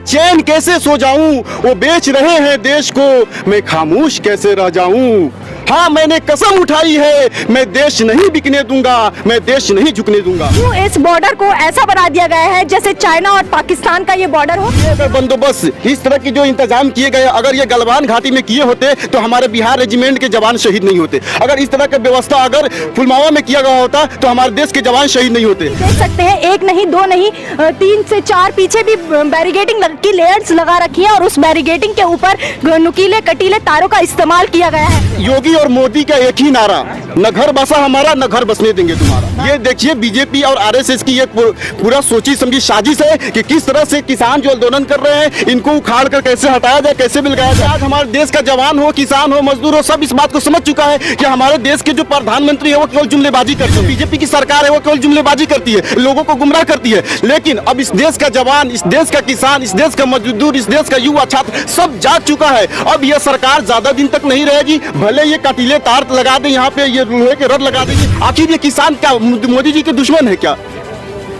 चैन कैसे सो जाऊं, वो बेच रहे हैं देश को, मैं खामोश कैसे रह जाऊं। हाँ मैंने कसम उठाई है, मैं देश नहीं बिकने दूंगा, मैं देश नहीं झुकने दूंगा। क्यों इस बॉर्डर को ऐसा बना दिया गया है जैसे चाइना और पाकिस्तान का ये बॉर्डर हो? ये बंदोबस्त, इस तरह की जो इंतजाम किए गए, अगर ये गलवान घाटी में किए होते तो हमारे बिहार रेजिमेंट के जवान शहीद नहीं होते। अगर इस तरह की व्यवस्था अगर पुलवामा में किया गया होता तो हमारे देश के जवान शहीद नहीं होते। देख सकते हैं, एक नहीं दो नहीं 3 से 4 पीछे भी बैरिकेडिंग की लेयर्स लगा रखी है और उस बैरिकेडिंग के ऊपर नुकीले कटीले तारों का इस्तेमाल किया गया है। योगी और मोदी का एक ही नारा, न घर बसा हमारा न घर बसने देंगे तुम्हारा। ये देखिए बीजेपी और आरएसएस की ये पूरा सोची समझी साजिश है कि किस तरह से किसान जो आंदोलन कर रहे हैं इनको उखाड़ कर कैसे हटाया जाए, कैसे मिलगाया जाए। आज हमारे देश का जवान हो, किसान हो, मजदूर हो, सब इस बात को समझ चुका है कि हमारे देश के जो प्रधानमंत्री है वो केवल जुमलेबाजी करते हैं। बीजेपी की सरकार है वो केवल जुमलेबाजी करती है, लोगों को गुमराह करती है। लेकिन अब इस देश का जवान, इस देश का किसान, इस देश का मजदूर, इस देश का युवा छात्र सब जाग चुका है। अब यह सरकार ज्यादा दिन तक नहीं रहेगी, भले ये कटीले तार लगा दे, यहाँ पे ये लोहे के रड लगा देंगे। आखिर ये किसान क्या मोदी जी के दुश्मन है क्या?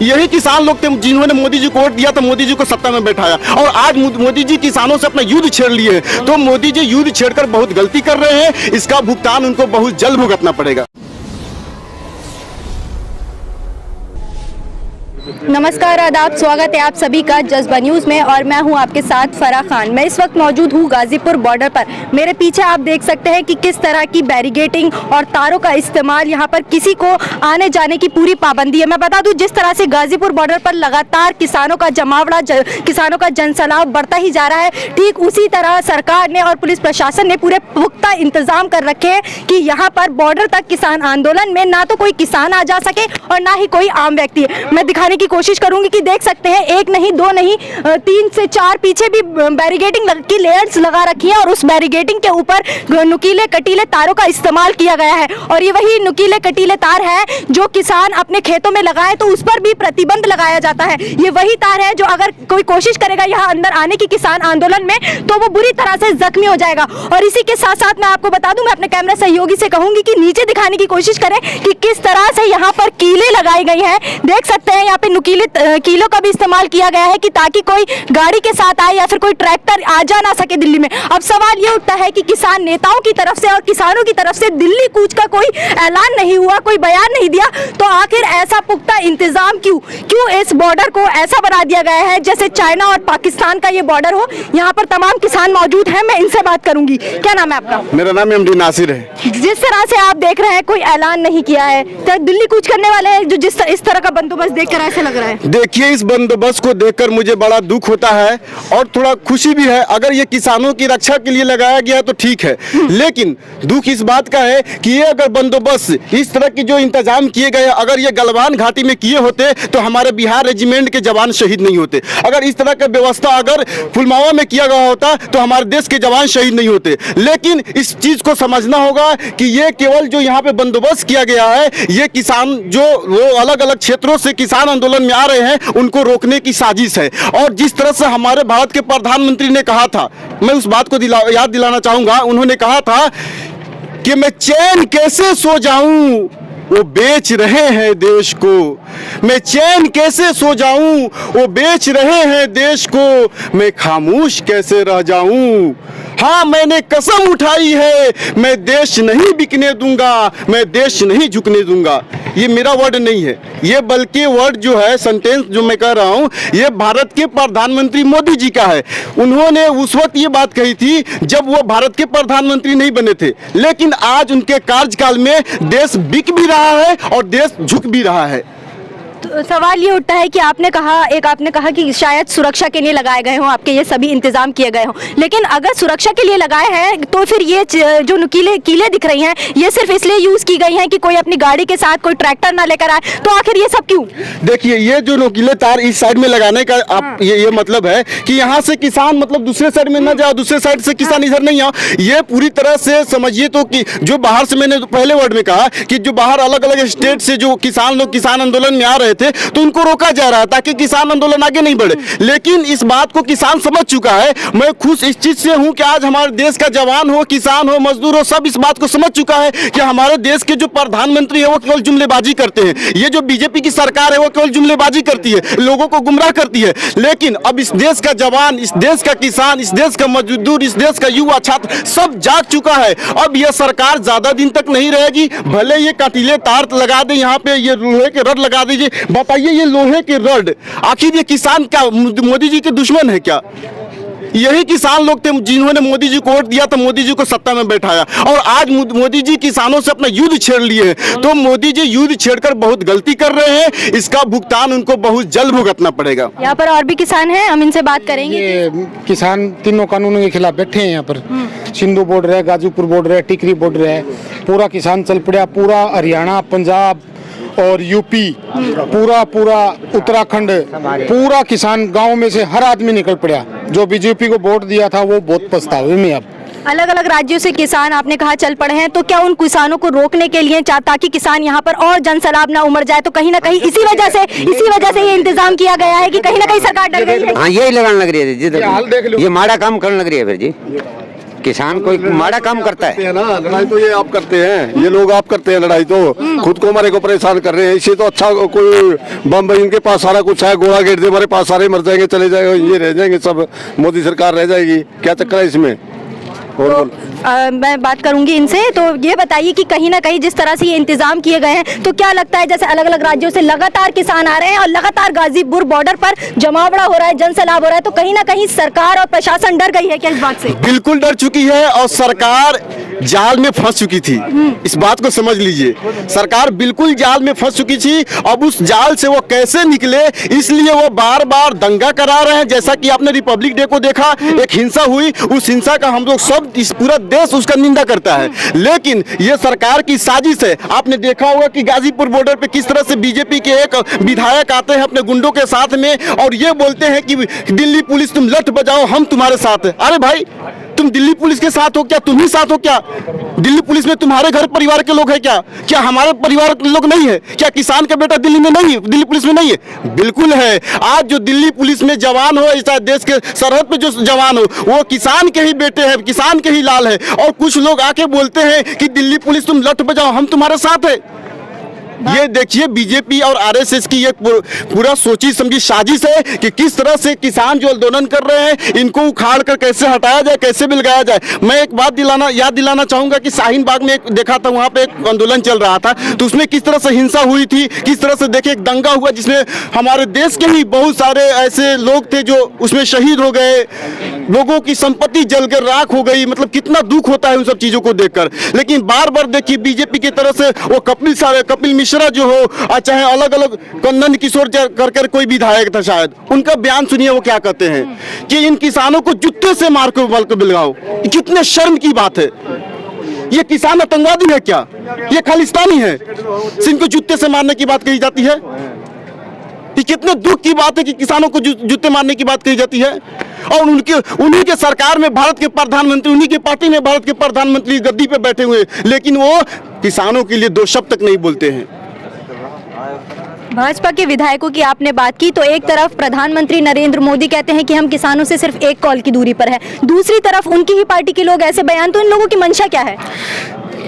यही किसान लोग थे जिन्होंने मोदी जी को वोट दिया तो मोदी जी को सत्ता में बैठाया, और आज मोदी जी किसानों से अपना युद्ध छेड़ लिए। तो मोदी जी युद्ध छेड़कर बहुत गलती कर रहे हैं, इसका भुगतान उनको बहुत जल्द भुगतना पड़ेगा। नमस्कार, आदाब, स्वागत है आप सभी का जज्बा न्यूज में और मैं हूं आपके साथ फराह खान। मैं इस वक्त मौजूद हूं गाजीपुर बॉर्डर पर। मेरे पीछे आप देख सकते हैं कि किस तरह की बैरिकेडिंग और तारों का इस्तेमाल, यहां पर किसी को आने जाने की पूरी पाबंदी है। मैं बता दूं, जिस तरह से गाजीपुर बॉर्डर पर लगातार किसानों का जमावड़ा, किसानों का जनसैलाब बढ़ता ही जा रहा है, ठीक उसी तरह सरकार ने और पुलिस प्रशासन ने पूरे पुख्ता इंतजाम कर रखे हैं कि यहाँ पर बॉर्डर तक किसान आंदोलन में ना तो कोई किसान आ जा सके और ना ही कोई आम व्यक्ति। मैं दिखाने की कोशिश करूंगी कि देख सकते हैं, एक नहीं दो नहीं 3 से 4 पीछे भी बैरिकेडिंग की लेयर्स लगा रखी है और उस बैरिकेडिंग के ऊपर नुकीले कटीले तारों का इस्तेमाल किया गया है। और ये वही नुकीले कटीले तार है जो किसान अपने खेतों में लगाए तो उस पर भी प्रतिबंध लगाया जाता है। ये वही तार है जो अगर कोई कोशिश करेगा यहाँ अंदर आने की किसान आंदोलन में तो वो बुरी तरह से जख्मी हो जाएगा। और इसी के साथ साथ मैं आपको बता दूं, मैं अपने कैमरा सहयोगी से कहूंगी कि नीचे दिखाने की कोशिश करें कि किस तरह से यहाँ पर कीले लगाई गई हैं। देख सकते हैं यहाँ पे नुकीले कीलों का भी इस्तेमाल किया गया है कि ताकि कोई गाड़ी के साथ आए या फिर कोई ट्रैक्टर आ जा ना सके दिल्ली में। अब सवाल ये उठता है कि किसान नेताओं की तरफ से और किसानों की तरफ से दिल्ली कूच का कोई ऐलान नहीं हुआ, कोई बयान नहीं दिया, तो आखिर ऐसा पुख्ता इंतजाम क्यों इस बॉर्डर को ऐसा बना दिया गया है जैसे चाइना और पाकिस्तान का ये बॉर्डर हो? यहाँ पर तमाम किसान मौजूद हैं, मैं इनसे बात करूंगी। क्या नाम है आपका? मेरा नाम एमडी नासिर है। जिस तरह से आप देख रहे हैं, कोई ऐलान नहीं किया है, तो दिल्ली कूच करने वाले हैं जो इस तरह का बंदोबस्त देखकर ऐसे लग रहा है। देखिए, इस बंदोबस्त को देखकर मुझे बड़ा दुख होता है और थोड़ा खुशी भी है। अगर ये किसानों की रक्षा के लिए लगाया गया तो ठीक है, लेकिन दुख इस बात का है कि ये अगर बंदोबस्त, इस तरह की जो इंतजाम किए गए, अगर ये गलवान घाटी में किए होते तो हमारे बिहार रेजिमेंट के जवान शहीद नहीं होते। अगर इस तरह की व्यवस्था अगर पुलवामा में किया गया होता तो हमारे देश के जवान शहीद नहीं होते। लेकिन इस चीज को समझना होगा कि ये केवल जो यहाँ पे बंदोबस्त किया गया है, ये किसान जो वो अलग अलग क्षेत्रों से किसान आंदोलन में आ रहे हैं उनको रोकने की साजिश है। और जिस तरह से हमारे भारत के प्रधानमंत्री ने कहा था, मैं उस बात को याद दिलाना चाहूंगा, उन्होंने कहा था कि मैं चैन कैसे सो जाऊं, वो बेच रहे हैं देश को, मैं चैन कैसे सो जाऊं, वो बेच रहे हैं देश को, मैं खामोश कैसे रह जाऊं। हाँ मैंने कसम उठाई है, मैं देश नहीं बिकने दूंगा, मैं देश नहीं झुकने दूंगा। ये मेरा वर्ड नहीं है, ये बल्कि वर्ड जो है, सेंटेंस जो मैं कह रहा हूँ, ये भारत के प्रधानमंत्री मोदी जी का है। उन्होंने उस वक्त ये बात कही थी जब वो भारत के प्रधानमंत्री नहीं बने थे, लेकिन आज उनके कार्यकाल में देश बिक भी रहा है और देश झुक भी रहा है। तो सवाल ये उठता है कि आपने कहा कि शायद सुरक्षा के लिए लगाए गए हों, आपके ये सभी इंतजाम किए गए हों, लेकिन अगर सुरक्षा के लिए लगाए हैं तो फिर ये जो नुकीले कीले दिख रही हैं ये सिर्फ इसलिए यूज की गई हैं कि कोई अपनी गाड़ी के साथ कोई ट्रैक्टर ना लेकर आए, तो आखिर ये सब क्यों? देखिए, ये जो नुकीले तार इस साइड में लगाने का ये मतलब है कि यहाँ से किसान मतलब दूसरे साइड में ना जाओ, दूसरे साइड से किसान इधर नहीं आओ। ये पूरी तरह से समझिए तो कि जो बाहर से, मैंने पहले वर्ड में कहा कि जो बाहर अलग अलग स्टेट से जो किसान लोग किसान आंदोलन में आ रहे थे तो उनको रोका जा रहा है ताकि किसान आंदोलन आगे नहीं बढ़े। लेकिन इस बात को किसान समझ चुका है। मैं खुश इस चीज से हूं कि आज हमारे देश का जवान हो, किसान हो, मजदूर हो, सब इस बात को समझ चुका है कि हमारे देश के जो प्रधानमंत्री है वो केवल जुमलेबाजी करते हैं। ये जो बीजेपी की सरकार है वो केवल जुमलेबाजी करती है, लोगों को गुमराह करती है। लेकिन अब इस देश का जवान, इस देश का किसान, इस देश का मजदूर, इस देश का युवा, छात्र सब जाग चुका है। अब यह सरकार ज्यादा दिन तक नहीं रहेगी। भले ये कंटीले तार लगा दे, यहाँ पे ये लोहे के रड लगा दीजिए। बताइए ये लोहे के रड आखिर ये किसान क्या मोदी जी के दुश्मन है क्या? यही किसान लोग थे जिन्होंने मोदी जी को वोट दिया था, मोदी जी को सत्ता में बैठाया, और आज मोदी जी किसानों से अपना युद्ध छेड़ लिए हैं। तो मोदी जी युद्ध छेड़कर बहुत गलती कर रहे हैं। इसका भुगतान उनको बहुत जल्द भुगतना पड़ेगा। यहाँ पर और भी किसान हैं, हम इनसे बात करेंगे। ये किसान तीनों कानूनों के खिलाफ बैठे हैं यहाँ पर। सिंधु बॉर्डर है, गाजीपुर बॉर्डर है, टिकरी बॉर्डर है, पूरा किसान चल पड़ा। पूरा हरियाणा, पंजाब और यूपी, पूरा उत्तराखंड, पूरा किसान गांव में से हर आदमी निकल पड़ा। जो बीजेपी को वोट दिया था वो बहुत पछतावे में। अब अलग अलग राज्यों से किसान आपने कहा चल पड़े हैं, तो क्या उन किसानों को रोकने के लिए ताकि किसान यहाँ पर और जनसैलाब ना उमड़ जाए, तो कहीं ना कहीं इसी वजह से ये इंतजाम किया गया है कि कहीं ना कहीं सरकार डर गई है? हाँ, यही लगाने लग रही है जी। हाल देख लो, ये माड़ा काम करने लग रही है फिर जी। किसान कोई माड़ा काम करता है ना, लड़ाई तो ये आप करते हैं, ये लोग आप करते हैं लड़ाई, तो खुद को हमारे को परेशान कर रहे हैं। इससे तो अच्छा कोई बम्बई, इनके पास सारा कुछ है, गोला गेट दे, हमारे पास सारे मर जाएंगे, चले जाएंगे, ये रह जाएंगे सब, मोदी सरकार रह जाएगी। क्या चक्कर है इसमें? और मैं बात करूंगी इनसे। तो ये बताइए कि कहीं ना कहीं जिस तरह से ये इंतजाम किए गए हैं, तो क्या लगता है जैसे अलग अलग राज्यों से लगातार किसान आ रहे हैं और लगातार गाजीपुर बॉर्डर पर जमावड़ा हो रहा है, जनसैलाब हो रहा है, तो कहीं ना कहीं सरकार और प्रशासन डर गई है क्या इस बात से? बिल्कुल डर चुकी है और सरकार जाल में फंस चुकी थी। इस बात को समझ लीजिए, सरकार बिल्कुल जाल में फंस चुकी थी। अब उस जाल से वो कैसे निकले, इसलिए वो बार बार दंगा करा रहे हैं। जैसा कि आपने रिपब्लिक डे को देखा, एक हिंसा हुई, उस हिंसा का हम लोग सब, इस पूरा देश उसका निंदा करता है। लेकिन ये सरकार की साजिश है। आपने देखा होगा कि गाजीपुर बॉर्डर पे किस तरह से बीजेपी के एक विधायक आते हैं अपने गुंडों के साथ में और ये बोलते हैं कि दिल्ली पुलिस तुम लठ बजाओ, हम तुम्हारे साथ हैं। अरे भाई, तुम दिल्ली पुलिस के साथ हो क्या? तुम ही साथ हो क्या? दिल्ली पुलिस में तुम्हारे घर परिवार के लोग हैं क्या? क्या हमारे परिवार के लोग नहीं है क्या? किसान का बेटा दिल्ली में नहीं है, दिल्ली पुलिस में नहीं है? बिल्कुल है। आज जो दिल्ली पुलिस में जवान हो, चाहे देश के सरहद पे जो जवान हो, वो किसान के ही बेटे हैं, किसान के ही लाल है। और कुछ लोग आके बोलते हैं कि दिल्ली पुलिस तुम लठ बजाओ, हम तुम्हारे साथ है। ये देखिए बीजेपी और आरएसएस की ये पूरा सोची समझी साजिश है कि किस तरह से किसान जो आंदोलन कर रहे हैं इनको उखाड़ कर कैसे हटाया जाए, कैसे बिलगाया जाए। मैं एक बात याद दिलाना चाहूंगा कि शाहीन बाग में एक देखा था, वहां पे एक आंदोलन चल रहा था, तो उसमें किस तरह से हिंसा हुई थी, किस तरह से देखिए एक दंगा हुआ जिसमें हमारे देश के ही बहुत सारे ऐसे लोग थे जो उसमें शहीद हो गए, लोगों की संपत्ति जलकर राख हो गई। मतलब कितना दुख होता है उन सब चीजों को देखकर। लेकिन बार बार देखिए बीजेपी की तरफ से वो कपिल मिश्रा जो हो, चाहे अलग अलग नंद किशोर करके कोई विधायक था शायद, उनका बयान सुनिए वो क्या कहते हैं कि इन किसानों को जूते से मार के बल को बिलगाओ। कितने शर्म की बात है। ये किसान आतंकवादी है क्या? ये खालिस्तानी है? इनको जूते से मारने की बात कही जाती है? ये कितने दुख की बात है कि किसानों को जूते मारने की बात कही जाती है। और उन्हीं के सरकार में भारत के प्रधानमंत्री, उन्हीं के पार्टी में भारत के प्रधानमंत्री गद्दी पे बैठे हुए, लेकिन वो किसानों के लिए दो शब्द तक नहीं बोलते हैं। भाजपा के विधायकों की आपने बात की, तो एक तरफ प्रधानमंत्री नरेंद्र मोदी कहते हैं कि हम किसानों से सिर्फ एक कॉल की दूरी पर है, दूसरी तरफ उनकी ही पार्टी के लोग ऐसे बयान, तो इन लोगों की मंशा क्या है?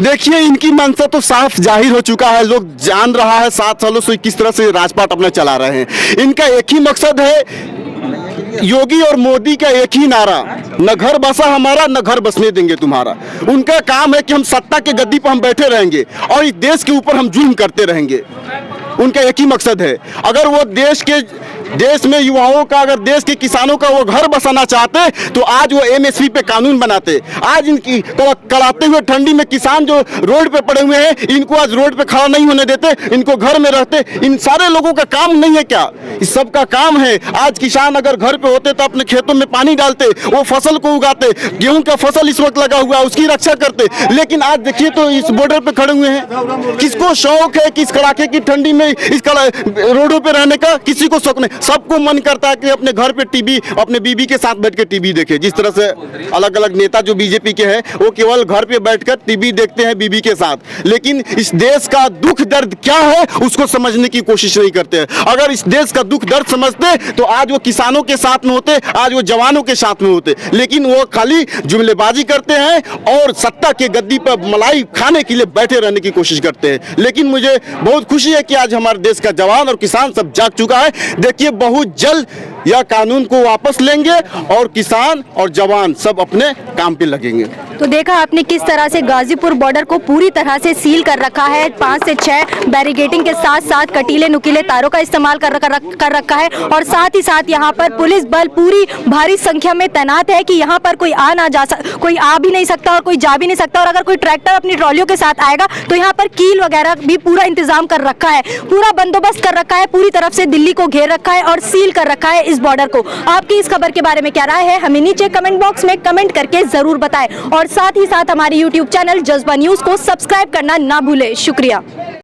देखिए इनकी मंशा तो साफ जाहिर हो चुका है, लोग जान रहा है 7 सालों से किस तरह से राजपाट अपना चला रहे हैं। इनका एक ही मकसद है, योगी और मोदी का एक ही नारा, न घर बसा हमारा न घर बसने देंगे तुम्हारा। उनका काम है कि हम सत्ता के गद्दी पर हम बैठे रहेंगे और इस देश के ऊपर हम जुल्म करते रहेंगे। उनका एक ही मकसद है। अगर वो देश में युवाओं का, अगर देश के किसानों का वो घर बसाना चाहते तो आज वो एमएसपी पे कानून बनाते। आज इनकी कड़ाते हुए ठंडी में किसान जो रोड पे पड़े हुए हैं, इनको आज रोड पे खड़ा नहीं होने देते, इनको घर में रहते। इन सारे लोगों का काम नहीं है क्या? इस सब का काम है। आज किसान अगर घर पे होते तो अपने खेतों में पानी डालते, वो फसल को उगाते, गेहूं का फसल इस वक्त लगा हुआ है उसकी रक्षा करते। लेकिन आज देखिए तो इस बॉर्डर पे खड़े हुए हैं। किसको शौक है कि इस कड़ाके की ठंडी में इस रोडों पे रहने का? किसी को शौक नहीं। सबको मन करता है कि अपने घर पे टीवी अपने बीबी के साथ बैठ के टीवी देखे। जिस तरह से अलग अलग नेता जो बीजेपी के हैं वो केवल घर पे बैठकर टीवी देखते हैं बीबी के साथ, लेकिन इस देश का दुख दर्द क्या है उसको समझने की कोशिश नहीं करते हैं। अगर इस देश का दुख दर्द समझते तो आज वो किसानों के साथ में होते, आज वो जवानों के साथ में होते, लेकिन वो खाली जुमलेबाजी करते हैं और सत्ता के गद्दी पर मलाई खाने के लिए बैठे रहने की कोशिश करते हैं। लेकिन मुझे बहुत खुशी है कि आज हमारे देश का जवान और किसान सब जाग चुका है। देखिए बहुत जल्द यह कानून को वापस लेंगे और किसान और जवान सब अपने काम पे लगेंगे। तो देखा आपने किस तरह से गाजीपुर बॉर्डर को पूरी तरह से सील कर रखा है। 5 से 6 बैरिगेटिंग के साथ साथ कटीले नुकीले तारों का इस्तेमाल कर रखा है और साथ ही साथ यहाँ पर पुलिस बल पूरी भारी संख्या में तैनात है कि यहाँ पर कोई कोई आ भी नहीं सकता और कोई जा भी नहीं सकता। और अगर कोई ट्रैक्टर अपनी ट्रॉलियों के साथ आएगा तो यहाँ पर कील वगैरह भी पूरा इंतजाम कर रखा है, पूरा बंदोबस्त कर रखा है, पूरी तरफ से दिल्ली को घेर रखा है और सील कर रखा है इस बॉर्डर को। आपकी इस खबर के बारे में क्या राय है हमें नीचे कमेंट बॉक्स में कमेंट करके जरूर बताएं और साथ ही साथ हमारे YouTube चैनल जज्बा न्यूज को सब्सक्राइब करना ना भूलें। शुक्रिया।